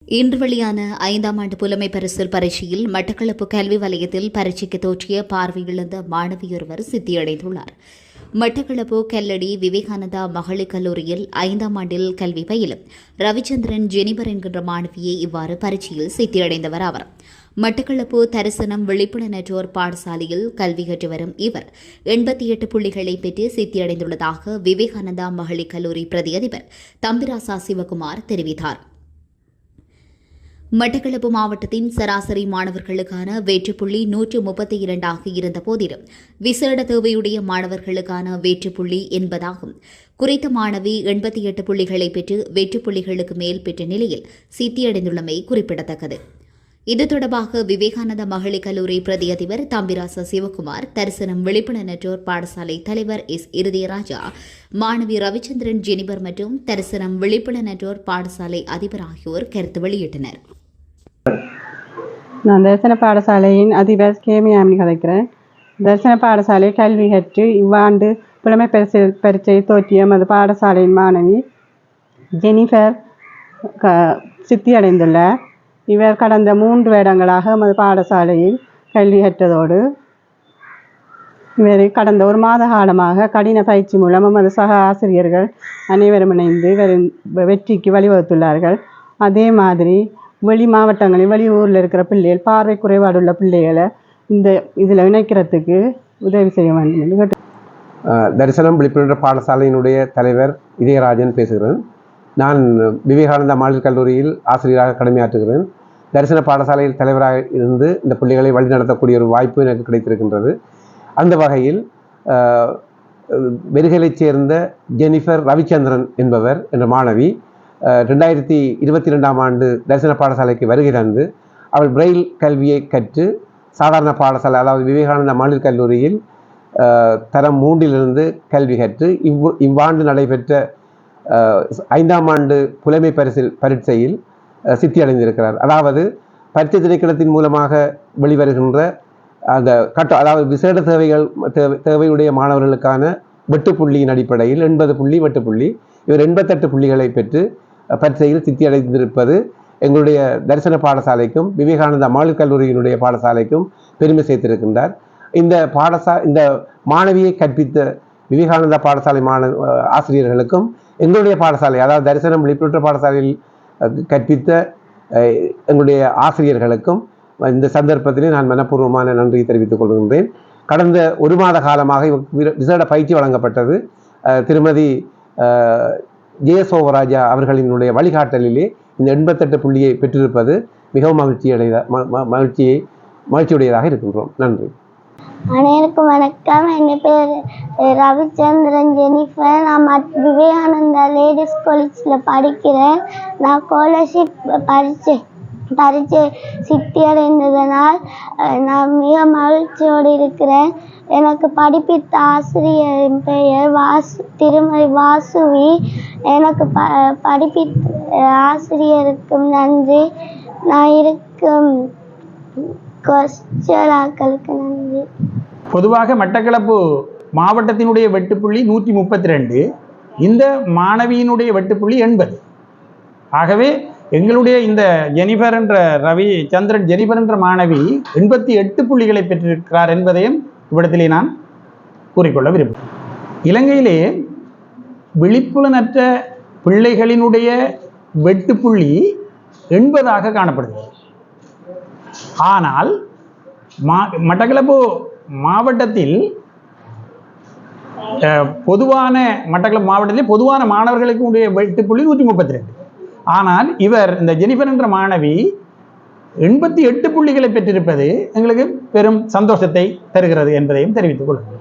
இன்று வெளியான 5ஆம் ஆண்டு புலமை பரிசில் பரீட்சையில் மட்டக்களப்பு கல்வி வலயத்தில் பரீட்சைக்கு தோற்றிய பார்வையிழந்த மாணவியொருவர் சித்தியடைந்துள்ளார். மட்டக்களப்பு கல்லடி விவேகானந்தா மகளிர் கல்லூரியில் 5ஆம் ஆண்டில் கல்வி பயிலும் ரவிச்சந்திரன் ஜெனிபர் என்கின்ற மாணவியை இவ்வாறு பரீட்சையில் சித்தியடைந்தவர் ஆவார். மட்டக்களப்பு தரிசனம் விழிப்புணர்வோர் பாடசாலையில் கல்வி கற்று வரும் இவர் 88 புள்ளிகளை பெற்று சித்தியடைந்துள்ளதாக விவேகானந்தா மகளிர் கல்லூரி பிரதி அதிபர் தம்பிராசா சிவகுமார் தெரிவித்தார். மட்டக்களப்பு மாவட்டத்தின் சராசரி மாணவர்களுக்கான வெற்றுப்புள்ளி 132 இருந்த போதிலும் விசேட தேவையுடைய மாணவர்களுக்கான வெற்றுப்புள்ளி 80 ஆகும். குறித்த மாணவி 88 புள்ளிகளை பெற்று வெற்றுப்புள்ளிகளுக்கு மேல் பெற்ற நிலையில் சித்தியடைந்துள்ளமை குறிப்பிடத்தக்கது. இது தொடர்பாக விவேகானந்தா மகளிர் கல்லூரி பிரதி அதிபர் தம்பிராச சிவகுமார், தரிசனம் விழிப்புணர்வோர் பாடசாலை தலைவர் எஸ். இருதயராஜா, மாணவி ரவிச்சந்திரன் ஜெனிபர் மற்றும் தரிசனம் விழிப்புணர்வோர் பாடசாலை அதிபர் ஆகியோர் கருத்து வெளியிட்டனர். நான் தரிசன பாடசாலையின் அதிபர் கேமியாமி கதைக்கிறேன். தரிசன பாடசாலை கல்வி கற்று இவ்வாண்டு புலமை பரீட்சை தோற்றிய எமது பாடசாலையின் மாணவி ஜெனிஃபர் சித்தியடைந்துள்ளார். இவர் கடந்த 3 வருடங்களாக எமது பாடசாலையில் கல்வி கற்றதோடு இவர் கடந்த 1 மாத காலமாக கடின பயிற்சி மூலம் எமது சக ஆசிரியர்கள் அனைவரும் இணைந்து வெற்றிக்கு வழிவகுத்துள்ளார்கள். அதே மாதிரி வெளி மாவட்டங்களில் வெளி ஊரில் இருக்கிற பிள்ளைகள், பார்வை குறைபாடுள்ள பிள்ளைகளை இதில் இணைக்கிறதுக்கு உதவி செய்ய வேண்டும் என்று கேட்டு. தரிசனம் விழிப்புணர்வு பாடசாலையினுடைய தலைவர் இதயராஜன் பேசுகிறேன். நான் விவேகானந்தா மகளிர் கல்லூரியில் ஆசிரியராக கடமையாற்றுகிறேன். தரிசன பாடசாலையில் தலைவராக இருந்து இந்த பிள்ளைகளை வழிநடத்தக்கூடிய ஒரு வாய்ப்பு எனக்கு கிடைத்திருக்கின்றது. அந்த வகையில் வெறுகலைச் சேர்ந்த ஜெனிஃபர் ரவிச்சந்திரன் என்பவர் என்ற மாணவி 2022ஆம் ஆண்டு தரிசன பாடசாலைக்கு வருகை தந்து அவள் பிரெயில் கல்வியை கற்று சாதாரண பாடசாலை, அதாவது விவேகானந்தா மகளிர் கல்லூரியில் தரம் 3 கல்வி கற்று இவ்வாண்டு நடைபெற்ற 5ஆம் ஆண்டு புலமை பரீட்சையில் சித்தியடைந்திருக்கிறார். அதாவது பரீட்சை திணைக்களத்தின் மூலமாக வெளிவருகின்ற அந்த அதாவது விசேட தேவையுடைய மாணவர்களுக்கான வெட்டுப்புள்ளியின் அடிப்படையில் 80 புள்ளி வெட்டுப்புள்ளி, இவர் 88 புள்ளிகளை பெற்று பரீட்சையில் சித்தியடைந்திருப்பது எங்களுடைய தரிசன பாடசாலைக்கும் விவேகானந்தா மகளிர் கல்லூரியினுடைய பாடசாலைக்கும் பெருமை சேர்த்திருக்கின்றார். இந்த மாணவியை கற்பித்த விவேகானந்தா பாடசாலை ஆசிரியர்களுக்கும் எங்களுடைய பாடசாலை, அதாவது தரிசனம் விழிப்புணர்வு பாடசாலையில் கற்பித்த எங்களுடைய ஆசிரியர்களுக்கும் இந்த சந்தர்ப்பத்திலே நான் மனப்பூர்வமான நன்றியை தெரிவித்துக் கொள்கின்றேன். கடந்த 1 மாத காலமாக விசேட பயிற்சி வழங்கப்பட்டது. திருமதி ஜெயசோவராஜா அவர்களினுடைய வழிகாட்டலிலே இந்த 88 புள்ளியை பெற்றிருப்பது மிகவும் மகிழ்ச்சியுடையதாக இருக்கின்றோம். நன்றி. அனைவருக்கும் வணக்கம். என் பேர் ரவிச்சந்திரன் ஜெனிஃபர். நான் விவேகானந்தா லேடிஸ் காலேஜில் படிக்கிறேன். நான் ஸ்காலர்ஷிப் பரீட்சை சித்தியடைந்ததனால் நான் மிக மகிழ்ச்சியோடு இருக்கிறேன். எனக்கு படிப்பித்த ஆசிரியரின் பெயர் திருமதி வாசுவி. எனக்கு படிப்பித்த ஆசிரியருக்கும் நன்றி. நான் இருக்கும் கொஸ்டலாக்களுக்கு நன்றி. பொதுவாக மட்டக்களப்பு மாவட்டத்தினுடைய வெட்டுப்புள்ளி 132, இந்த மாணவியினுடைய வெட்டுப்புள்ளி 80. ஆகவே எங்களுடைய இந்த ஜெனிஃபர் என்ற ரவிச்சந்திரன் ஜெனிஃபர் என்ற மாணவி 88 புள்ளிகளை பெற்றிருக்கிறார் என்பதையும் இவ்விடத்திலே நான் கூறிக்கொள்ள விரும்புகிறேன். இலங்கையிலே விழிப்புணர்வற்ற பிள்ளைகளினுடைய வெட்டுப்புள்ளி 80 காணப்படுகிறது. ஆனால் மட்டக்களப்பு மாவட்டத்தில் மட்டக்களப்பு மாவட்டத்தில் பொதுவான மாணவர்களுக்கு உடைய வெட்டுப்புள்ளி 132. ஆனால் இவர் இந்த ஜெனிஃபர் என்ற மாணவி 88 புள்ளிகளை பெற்றிருப்பது எங்களுக்கு பெரும் சந்தோஷத்தை தருகிறது என்பதையும் தெரிவித்துக் கொள்கிறேன்.